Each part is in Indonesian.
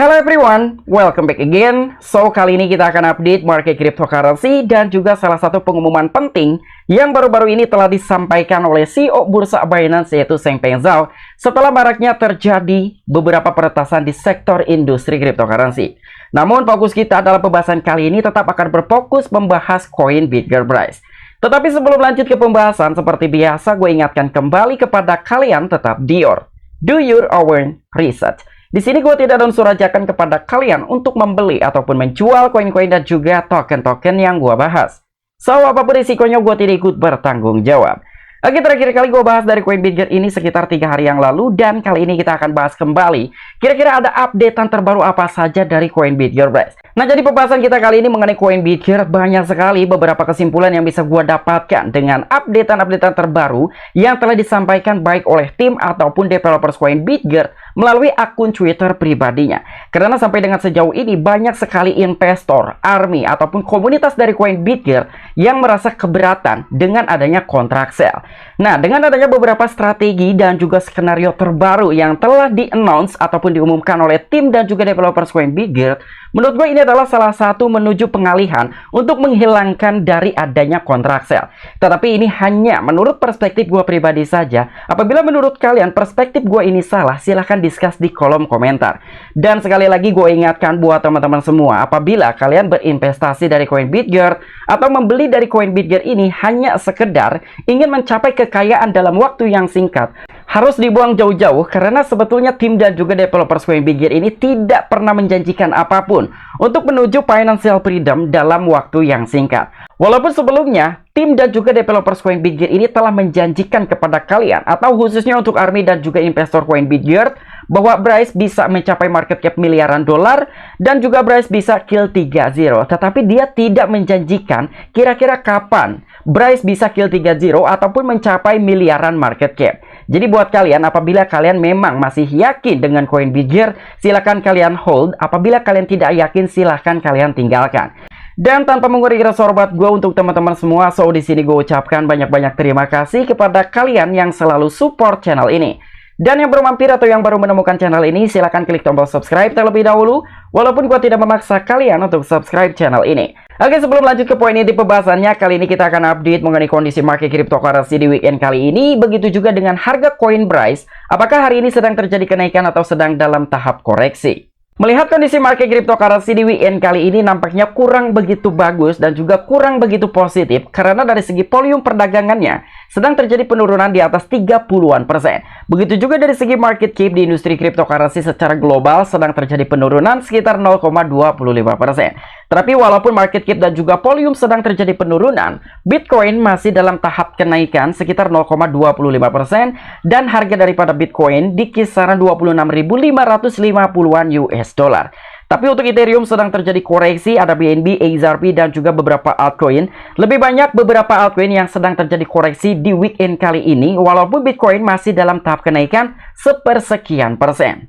Hello everyone, welcome back again. So, kali ini kita akan update market cryptocurrency dan juga salah satu pengumuman penting yang baru-baru ini telah disampaikan oleh CEO Bursa Binance yaitu Changpeng Zhao setelah maraknya terjadi beberapa peretasan di sektor industri cryptocurrency. Namun, fokus kita dalam pembahasan kali ini tetap akan berfokus membahas koin Bitgetbrise. Tetapi sebelum lanjut ke pembahasan, seperti biasa gue ingatkan kembali kepada kalian tetap do your own research. Di sini gue tidak ada unsur ajakan kepada kalian untuk membeli ataupun menjual koin-koin dan juga token-token yang gue bahas. So, apapun risikonya gue tidak ikut bertanggung jawab. Oke, terakhir kali gue bahas dari koin Bitget ini sekitar 3 hari yang lalu, dan kali ini kita akan bahas kembali kira-kira ada updatean terbaru apa saja dari koin Bitgetbrise. Nah, jadi pembahasan kita kali ini mengenai koin Bitget banyak sekali beberapa kesimpulan yang bisa gue dapatkan dengan updatean terbaru yang telah disampaikan baik oleh tim ataupun developers koin Bitget melalui akun Twitter pribadinya. Karena sampai dengan sejauh ini banyak sekali investor, army ataupun komunitas dari koin Bitget yang merasa keberatan dengan adanya kontrak sell. Nah, dengan adanya beberapa strategi dan juga skenario terbaru yang telah di-announce ataupun diumumkan oleh tim dan juga developers koin Bitget, menurut gue ini adalah salah satu menuju pengalihan untuk menghilangkan dari adanya kontrak sell. Tetapi ini hanya menurut perspektif gue pribadi saja. Apabila menurut kalian perspektif gue ini salah, silahkan discuss di kolom komentar. Dan sekali lagi gue ingatkan buat teman-teman semua, apabila kalian berinvestasi dari koin Bitget atau membeli dari koin Bitget ini hanya sekedar ingin mencapai kekayaan dalam waktu yang singkat, harus dibuang jauh-jauh karena sebetulnya tim dan juga developers koin Bitget ini tidak pernah menjanjikan apapun untuk menuju financial freedom dalam waktu yang singkat. Walaupun sebelumnya tim dan juga developers koin Bitget ini telah menjanjikan kepada kalian atau khususnya untuk army dan juga investor koin Bitget bahwa Bryce bisa mencapai market cap miliaran dolar dan juga Bryce bisa kill 3-0. Tetapi dia tidak menjanjikan kira-kira kapan Bryce bisa kill 3-0 ataupun mencapai miliaran market cap. Jadi buat kalian, apabila kalian memang masih yakin dengan koin Bitget, silakan kalian hold. Apabila kalian tidak yakin, silakan kalian tinggalkan. Dan tanpa mengurangi rasa hormat gue untuk teman-teman semua, so di sini gue ucapkan banyak-banyak terima kasih kepada kalian yang selalu support channel ini. Dan yang baru mampir atau yang baru menemukan channel ini, silahkan klik tombol subscribe terlebih dahulu, walaupun gue tidak memaksa kalian untuk subscribe channel ini. Oke, sebelum lanjut ke poin inti pembahasannya, kali ini kita akan update mengenai kondisi market cryptocurrency di weekend kali ini. Begitu juga dengan harga koin Bryce, apakah hari ini sedang terjadi kenaikan atau sedang dalam tahap koreksi. Melihat kondisi market cryptocurrency di weekend kali ini nampaknya kurang begitu bagus dan juga kurang begitu positif karena dari segi volume perdagangannya sedang terjadi penurunan di atas 30-an persen. Begitu juga dari segi market cap di industri cryptocurrency secara global sedang terjadi penurunan sekitar 0,25%. Tetapi walaupun market cap dan juga volume sedang terjadi penurunan, Bitcoin masih dalam tahap kenaikan sekitar 0,25% dan harga daripada Bitcoin di kisaran 26.550-an US dollar. Tapi untuk Ethereum sedang terjadi koreksi, ada BNB, XRP dan juga beberapa altcoin. Lebih banyak beberapa altcoin yang sedang terjadi koreksi di weekend kali ini, walaupun Bitcoin masih dalam tahap kenaikan sepersekian persen.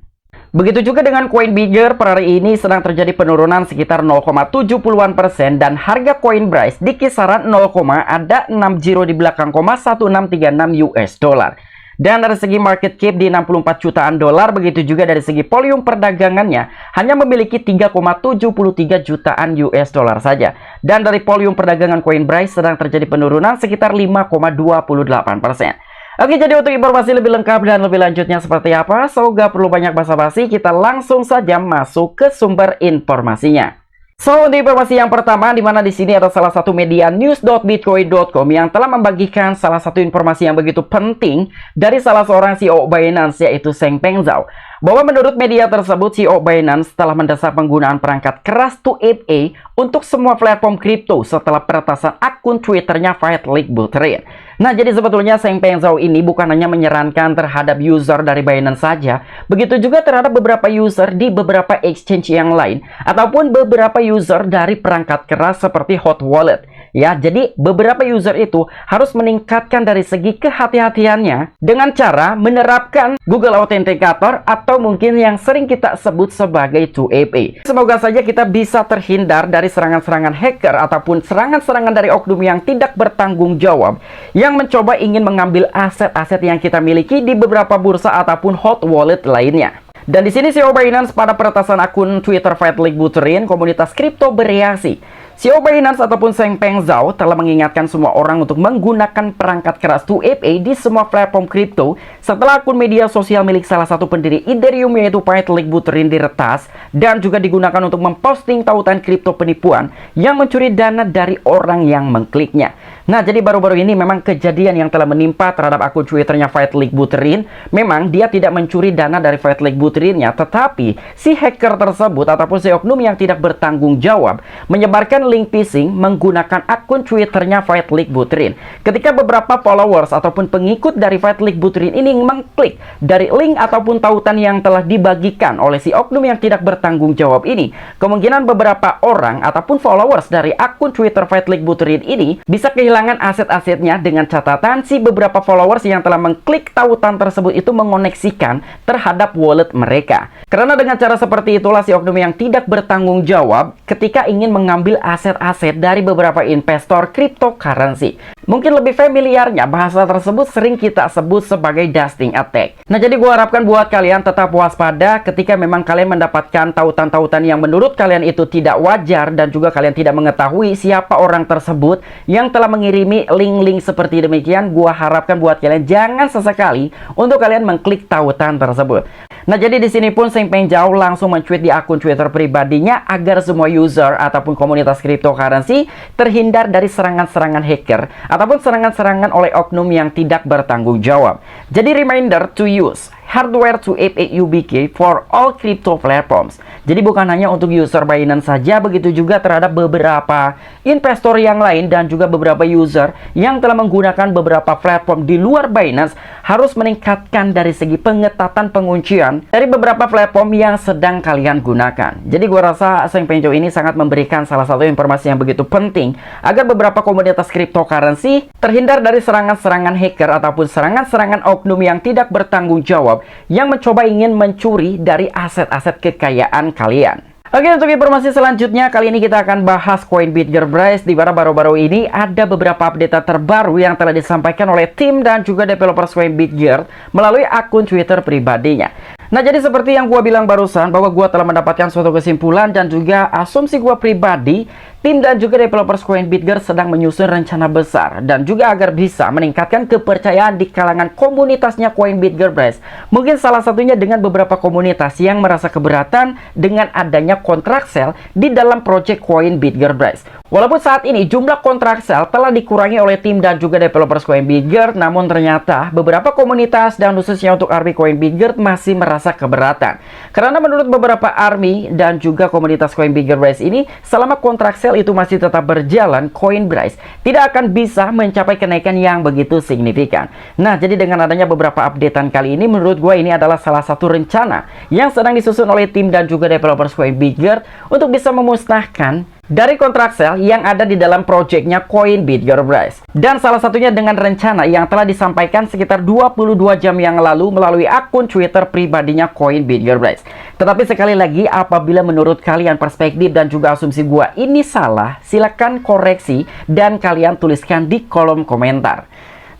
Begitu juga dengan koin Bitget per hari ini sedang terjadi penurunan sekitar 0,70-an persen dan harga koin Bryce di kisaran 0, ada 60 di belakang, 1636 US dollar. Dan dari segi market cap di 64 jutaan dolar, begitu juga dari segi volume perdagangannya hanya memiliki 3,73 jutaan US dollar saja. Dan dari volume perdagangan koin Bryce sedang terjadi penurunan sekitar 5,28%. Oke, jadi untuk informasi lebih lengkap dan lebih lanjutnya seperti apa, so gak perlu banyak basa-basi, kita langsung saja masuk ke sumber informasinya. So, untuk informasi yang pertama, di mana di sini ada salah satu media news.bitcoin.com yang telah membagikan salah satu informasi yang begitu penting dari salah seorang CEO Binance yaitu Changpeng Zhao. Bahwa menurut media tersebut, CEO Binance telah mendesak penggunaan perangkat keras 2FA untuk semua platform kripto setelah peretasan akun Twitternya Vitalik Buterin. Nah, jadi sebetulnya Changpeng Zhao ini bukan hanya menyarankan terhadap user dari Binance saja, begitu juga terhadap beberapa user di beberapa exchange yang lain, ataupun beberapa user dari perangkat keras seperti hot wallet. Ya, jadi beberapa user itu harus meningkatkan dari segi kehati-hatiannya dengan cara menerapkan Google Authenticator atau mungkin yang sering kita sebut sebagai 2FA. Semoga saja kita bisa terhindar dari serangan-serangan hacker ataupun serangan-serangan dari oknum yang tidak bertanggung jawab yang mencoba ingin mengambil aset-aset yang kita miliki di beberapa bursa ataupun hot wallet lainnya. Dan di sini CEO Binance pada peretasan akun Twitter Vitalik Buterin, komunitas kripto bereaksi. CEO Binance ataupun Changpeng Zhao telah mengingatkan semua orang untuk menggunakan perangkat keras 2FA di semua platform kripto setelah akun media sosial milik salah satu pendiri Ethereum yaitu Vitalik Buterin diretas dan juga digunakan untuk memposting tautan kripto penipuan yang mencuri dana dari orang yang mengkliknya. Nah, jadi baru-baru ini memang kejadian yang telah menimpa terhadap akun Twitternya Vitalik Buterin. Memang dia tidak mencuri dana dari Vitalik Buterinnya, tetapi si hacker tersebut ataupun si oknum yang tidak bertanggung jawab menyebarkan link phishing menggunakan akun Twitternya Vitalik Buterin. Ketika beberapa followers ataupun pengikut dari Vitalik Buterin ini mengklik dari link ataupun tautan yang telah dibagikan oleh si oknum yang tidak bertanggung jawab ini, kemungkinan beberapa orang ataupun followers dari akun Twitter Vitalik Buterin ini bisa kehilangan aset-asetnya dengan catatan si beberapa followers yang telah mengklik tautan tersebut itu mengoneksikan terhadap wallet mereka. Karena dengan cara seperti itulah si oknum yang tidak bertanggung jawab ketika ingin mengambil aset-aset dari beberapa investor cryptocurrency. Mungkin lebih familiarnya bahasa tersebut sering kita sebut sebagai dusting attack. Nah, jadi gue harapkan buat kalian tetap waspada ketika memang kalian mendapatkan tautan-tautan yang menurut kalian itu tidak wajar dan juga kalian tidak mengetahui siapa orang tersebut yang telah mengirimi link-link seperti demikian. Gue harapkan buat kalian jangan sesekali untuk kalian mengklik tautan tersebut. Nah, jadi di sini pun Changpeng Zhao langsung men-tweet di akun Twitter pribadinya agar semua user ataupun komunitas cryptocurrency terhindar dari serangan-serangan hacker ataupun serangan-serangan oleh oknum yang tidak bertanggung jawab. Jadi reminder to use hardware to UBK for all crypto platforms. Jadi bukan hanya untuk user Binance saja, begitu juga terhadap beberapa investor yang lain dan juga beberapa user yang telah menggunakan beberapa platform di luar Binance harus meningkatkan dari segi pengetatan penguncian dari beberapa platform yang sedang kalian gunakan. Jadi gua rasa Changpeng Zhao ini sangat memberikan salah satu informasi yang begitu penting agar beberapa komunitas cryptocurrency terhindar dari serangan-serangan hacker ataupun serangan-serangan oknum yang tidak bertanggung jawab yang mencoba ingin mencuri dari aset-aset kekayaan kalian. Oke, untuk informasi selanjutnya kali ini kita akan bahas koin Bitgetbrise, di mana baru-baru ini ada beberapa update terbaru yang telah disampaikan oleh tim dan juga developers koin Bitget melalui akun Twitter pribadinya. Nah, jadi seperti yang gua bilang barusan bahwa gua telah mendapatkan suatu kesimpulan dan juga asumsi gua pribadi, tim dan juga developers koin Bitget sedang menyusun rencana besar dan juga agar bisa meningkatkan kepercayaan di kalangan komunitasnya koin Bitgetbrise. Mungkin salah satunya dengan beberapa komunitas yang merasa keberatan dengan adanya kontrak sell di dalam project koin Bitgetbrise. Walaupun saat ini jumlah kontrak sell telah dikurangi oleh tim dan juga developers koin Bitget, namun ternyata beberapa komunitas dan khususnya untuk army koin Bitget masih merasa keberatan. Karena menurut beberapa army dan juga komunitas koin Bitgetbrise ini, selama kontrak sell itu masih tetap berjalan, Coinbase tidak akan bisa mencapai kenaikan yang begitu signifikan. Nah, jadi dengan adanya beberapa updatean kali ini, menurut gue ini adalah salah satu rencana yang sedang disusun oleh tim dan juga developers koin Bitget untuk bisa memusnahkan dari kontrak sell yang ada di dalam projectnya koin Bitgetbrise. Dan salah satunya dengan rencana yang telah disampaikan sekitar 22 jam yang lalu melalui akun Twitter pribadinya koin Bitgetbrise. Tetapi sekali lagi, apabila menurut kalian perspektif dan juga asumsi gua ini salah, silakan koreksi dan kalian tuliskan di kolom komentar.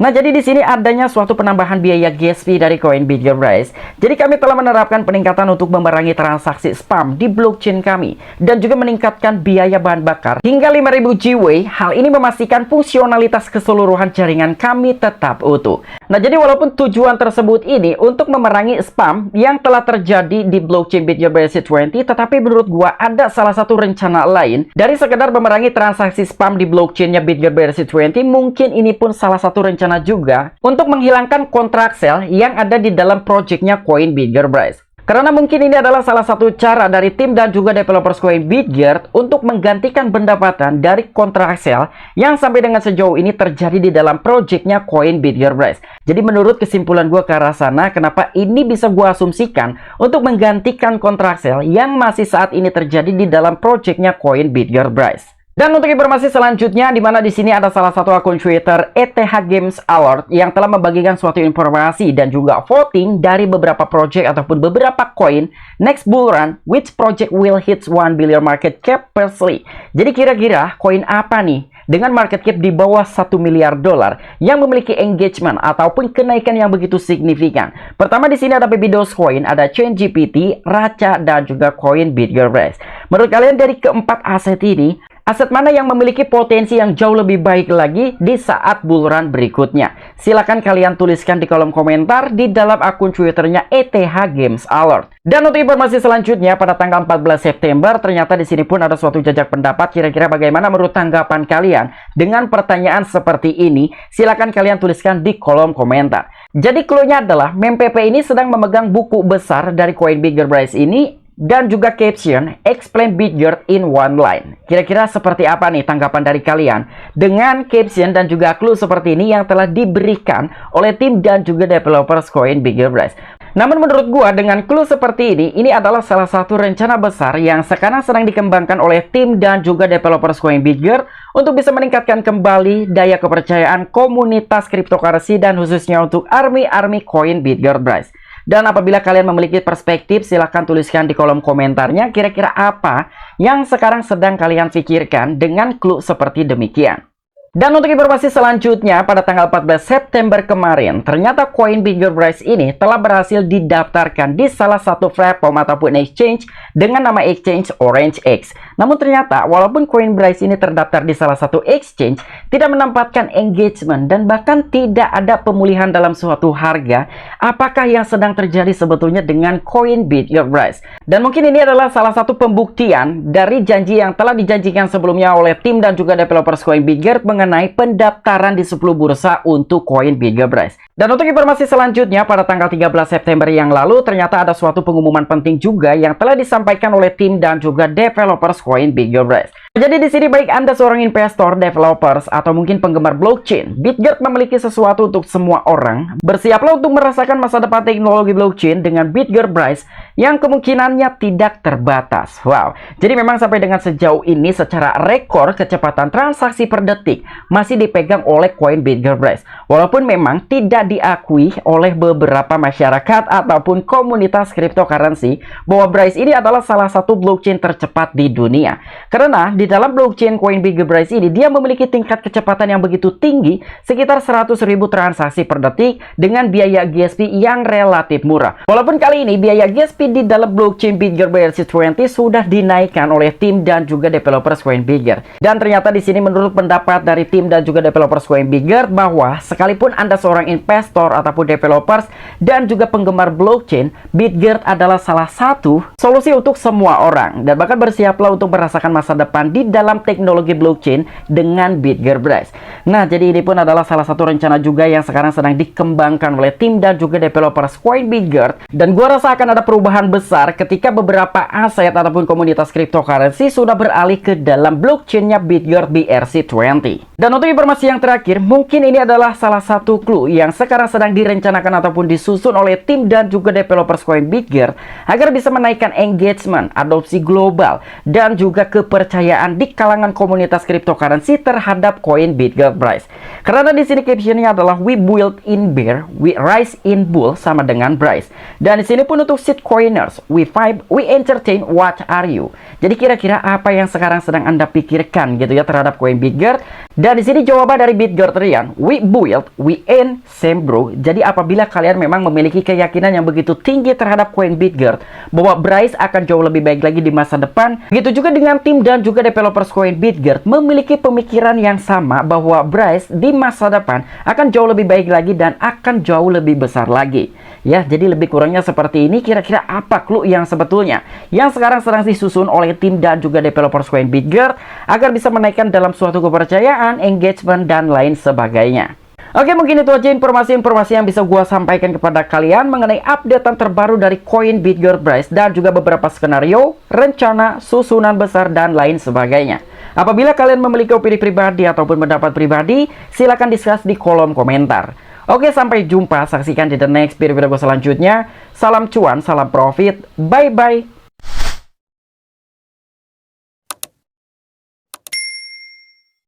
Nah, jadi di sini adanya suatu penambahan biaya gas fee dari koin Bitgetbrise. Jadi kami telah menerapkan peningkatan untuk memerangi transaksi spam di blockchain kami dan juga meningkatkan biaya bahan bakar hingga 5000 GWay. Hal ini memastikan fungsionalitas keseluruhan jaringan kami tetap utuh. Nah, jadi walaupun tujuan tersebut ini untuk memerangi spam yang telah terjadi di blockchain Bitgetbrise 20, tetapi menurut gua ada salah satu rencana lain dari sekedar memerangi transaksi spam di blockchainnya Bitgetbrise 20. Mungkin ini pun salah satu rencana juga untuk menghilangkan kontrak sell yang ada di dalam projectnya koin Bitgetbrise. Karena mungkin ini adalah salah satu cara dari tim dan juga developers koin Bitget untuk menggantikan pendapatan dari kontrak sell yang sampai dengan sejauh ini terjadi di dalam projectnya koin Bitgetbrise. Jadi menurut kesimpulan gue ke arah sana, kenapa ini bisa gue asumsikan untuk menggantikan kontrak sell yang masih saat ini terjadi di dalam projectnya koin Bitgetbrise. Dan untuk informasi selanjutnya, di mana di sini ada salah satu akun Twitter ETH Games Alert yang telah membagikan suatu informasi dan juga voting dari beberapa project ataupun beberapa koin next bull run, which project will hit 1 billion market cap firstly. Jadi kira-kira koin apa nih dengan market cap di bawah 1 miliar dolar yang memiliki engagement ataupun kenaikan yang begitu signifikan. Pertama di sini ada Baby Dogecoin, ada ChainGPT, Racha, dan juga koin BitGerBrace. Menurut kalian dari keempat aset ini, aset mana yang memiliki potensi yang jauh lebih baik lagi di saat bull run berikutnya? Silahkan kalian tuliskan di kolom komentar di dalam akun Twitternya ETH Games Alert. Dan untuk informasi selanjutnya, pada tanggal 14 September, ternyata di sini pun ada suatu jajak pendapat. Kira-kira bagaimana menurut tanggapan kalian dengan pertanyaan seperti ini? Silahkan kalian tuliskan di kolom komentar. Jadi clue-nya adalah meme PP ini sedang memegang buku besar dari koin BitGerBrace ini, dan juga caption explain BitGert in one line. Kira-kira seperti apa nih tanggapan dari kalian dengan caption dan juga clue seperti ini yang telah diberikan oleh tim dan juga developers koin BitGerBrace? Namun menurut gua dengan clue seperti ini adalah salah satu rencana besar yang sekarang sedang dikembangkan oleh tim dan juga developers koin BitGert untuk bisa meningkatkan kembali daya kepercayaan komunitas cryptocurrency dan khususnya untuk army koin BitGerBrace. Dan apabila kalian memiliki perspektif, silahkan tuliskan di kolom komentarnya kira-kira apa yang sekarang sedang kalian pikirkan dengan clue seperti demikian. Dan untuk informasi selanjutnya, pada tanggal 14 September kemarin, ternyata koin BitGerBrace ini telah berhasil didaftarkan di salah satu platform ataupun exchange dengan nama exchange OrangeX. Namun ternyata, walaupun koin Brace ini terdaftar di salah satu exchange, tidak menempatkan engagement dan bahkan tidak ada pemulihan dalam suatu harga. Apakah yang sedang terjadi sebetulnya dengan koin BitGerBrace? Dan mungkin ini adalah salah satu pembuktian dari janji yang telah dijanjikan sebelumnya oleh tim dan juga developers koin BitGert mengenai pendaftaran di 10 bursa untuk koin BitGerBrace. Dan untuk informasi selanjutnya, pada tanggal 13 September yang lalu, ternyata ada suatu pengumuman penting juga yang telah disampaikan oleh tim dan juga developers koin BitGerBrace. Jadi di sini baik Anda seorang investor, developers, atau mungkin penggemar blockchain, BitGert memiliki sesuatu untuk semua orang. Bersiaplah untuk merasakan masa depan teknologi blockchain dengan BitGerBrace yang kemungkinannya tidak terbatas. Wow, jadi memang sampai dengan sejauh ini secara rekor kecepatan transaksi per detik masih dipegang oleh koin BitGerBrace. Walaupun memang tidak diakui oleh beberapa masyarakat ataupun komunitas cryptocurrency bahwa Brace ini adalah salah satu blockchain tercepat di dunia. Karena di dalam blockchain koin BitGerBrace ini dia memiliki tingkat kecepatan yang begitu tinggi, sekitar 100.000 transaksi per detik dengan biaya gas fee yang relatif murah. Walaupun kali ini biaya gas fee di dalam blockchain BitGerBrace 20 sudah dinaikkan oleh tim dan juga developers koin BitGert. Dan ternyata di sini menurut pendapat dari tim dan juga developers koin BitGert bahwa sekalipun Anda seorang investor ataupun developers dan juga penggemar blockchain, BitGert adalah salah satu solusi untuk semua orang. Dan bahkan bersiaplah untuk merasakan masa depan di dalam teknologi blockchain dengan BitGerBrace. Nah, jadi ini pun adalah salah satu rencana juga yang sekarang sedang dikembangkan oleh tim dan juga developers koin BitGert. Dan gua rasa akan ada perubahan besar ketika beberapa aset ataupun komunitas cryptocurrency sudah beralih ke dalam blockchainnya BitGert BRC20. Dan untuk informasi yang terakhir, mungkin ini adalah salah satu clue yang sekarang sedang direncanakan ataupun disusun oleh tim dan juga developers koin BitGert agar bisa menaikkan engagement, adopsi global, dan juga kepercayaan di kalangan komunitas cryptocurrency terhadap koin BitGerBrace. Karena di sini captionnya adalah we build in bear, we rise in bull sama dengan Brace. Dan di sini pun untuk shitcoiners, we vibe, we entertain, what are you? Jadi kira-kira apa yang sekarang sedang Anda pikirkan gitu ya terhadap koin BitGert? Dan di sini jawaban dari BitGert Rian, we build, we end, same bro. Jadi apabila kalian memang memiliki keyakinan yang begitu tinggi terhadap koin BitGert bahwa Brace akan jauh lebih baik lagi di masa depan, begitu juga dengan tim dan juga developers koin BitGert memiliki pemikiran yang sama bahwa Brace di masa depan akan jauh lebih baik lagi dan akan jauh lebih besar lagi. Ya, jadi lebih kurangnya seperti ini. Kira-kira apa clue yang sebetulnya yang sekarang sedang disusun oleh tim dan juga developers koin BitGert agar bisa menaikkan dalam suatu kepercayaan, engagement, dan lain sebagainya. Oke, mungkin itu aja informasi-informasi yang bisa gua sampaikan kepada kalian mengenai updatean terbaru dari koin BitGerBrace dan juga beberapa skenario, rencana, susunan besar, dan lain sebagainya. Apabila kalian memiliki opini pribadi ataupun pendapat pribadi, silahkan discuss di kolom komentar. Oke, sampai jumpa. Saksikan di the next video gue selanjutnya. Salam cuan, salam profit. Bye-bye.